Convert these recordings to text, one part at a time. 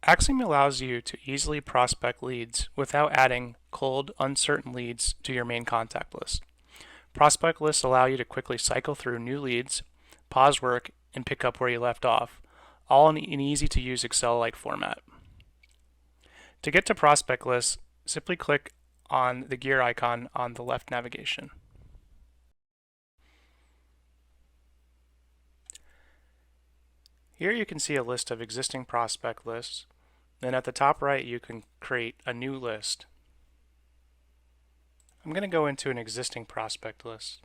Axiom allows you to easily prospect leads without adding cold, uncertain leads to your main contact list. Prospect lists allow you to quickly cycle through new leads, pause work, and pick up where you left off, all in an easy-to-use Excel-like format. To get to prospect lists, simply click on the gear icon on the left navigation. Here you can see a list of existing prospect lists. Then at the top right, you can create a new list. I'm going to go into an existing prospect list.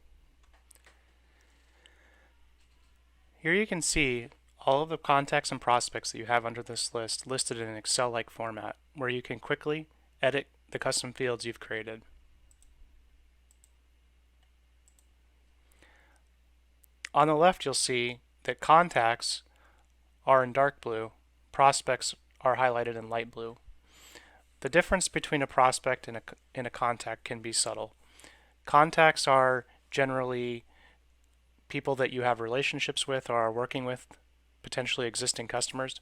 Here you can see all of the contacts and prospects that you have under this list listed in an Excel-like format, where you can quickly edit the custom fields you've created. On the left, you'll see that contacts are in dark blue, prospects are highlighted in light blue. The difference between a prospect and a contact can be subtle. Contacts are generally people that you have relationships with or are working with, potentially existing customers,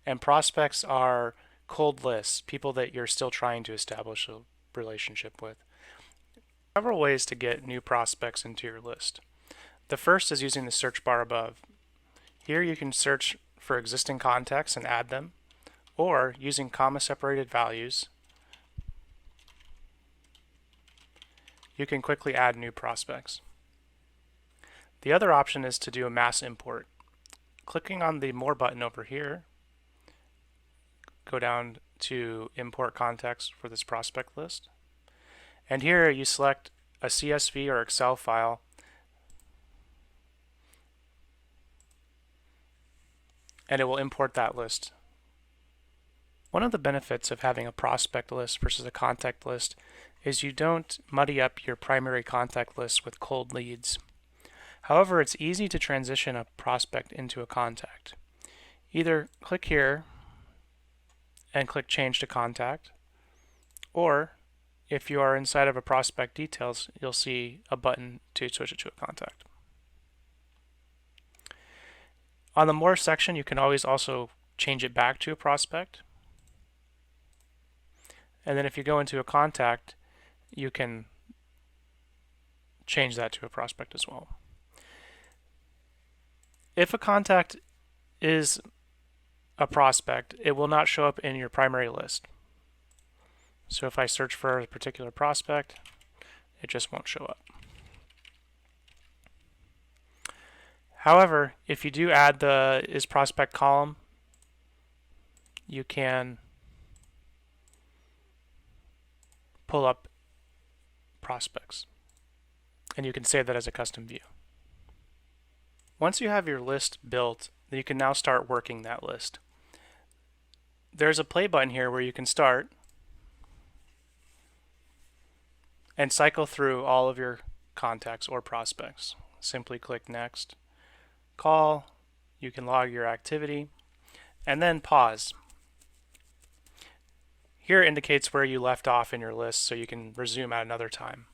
and prospects are cold lists, people that you're still trying to establish a relationship with. Several ways to get new prospects into your list. The first is using the search bar above. Here you can search for existing contacts and add them, or using comma-separated values, you can quickly add new prospects. The other option is to do a mass import. Clicking on the More button over here, go down to Import Contacts for this prospect list. And here you select a CSV or Excel file and it will import that list. One of the benefits of having a prospect list versus a contact list is you don't muddy up your primary contact list with cold leads. However, it's easy to transition a prospect into a contact. Either click here and click Change to Contact, or if you are inside of a prospect details, you'll see a button to switch it to a contact. On the More section, you can always also change it back to a prospect. And then if you go into a contact, you can change that to a prospect as well. If a contact is a prospect, it will not show up in your primary list. So if I search for a particular prospect, it just won't show up. However, if you do add the is prospect column, you can pull up prospects, and you can save that as a custom view. Once you have your list built, you can now start working that list. There's a play button here where you can start and cycle through all of your contacts or prospects. Simply click Next, Call, you can log your activity, and then pause. Here it indicates where you left off in your list, so you can resume at another time.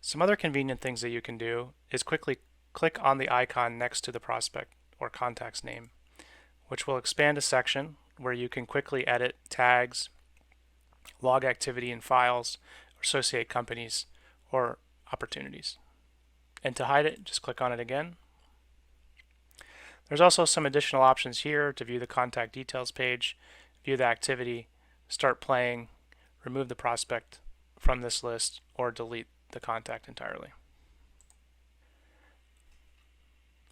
Some other convenient things that you can do is quickly click on the icon next to the prospect or contact's name, which will expand a section where you can quickly edit tags, log activity in files, associate companies, or opportunities. And to hide it, just click on it again. There's also some additional options here to view the contact details page, view the activity, start playing, remove the prospect from this list, or delete the contact entirely.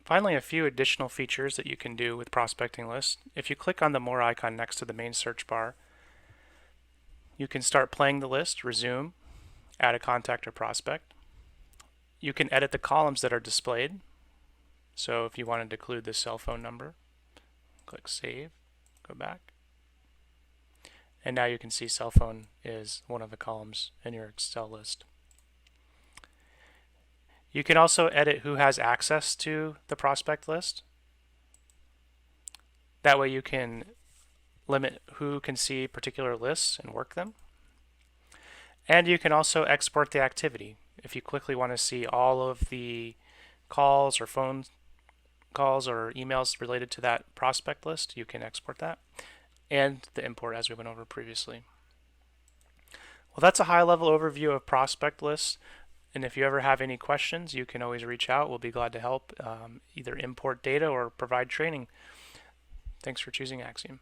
Finally, a few additional features that you can do with prospecting lists. If you click on the More icon next to the main search bar, you can start playing the list, resume, add a contact or prospect. You can edit the columns that are displayed. So if you wanted to include the cell phone number, click Save, go back. And now you can see cell phone is one of the columns in your Excel list. You can also edit who has access to the prospect list. That way you can limit who can see particular lists and work them. And you can also export the activity. If you quickly want to see all of the calls or phone calls or emails related to that prospect list, you can export that, and the import as we went over previously. Well, that's a high-level overview of prospect lists, and if you ever have any questions, you can always reach out. We'll be glad to help either import data or provide training. Thanks for choosing Axiom.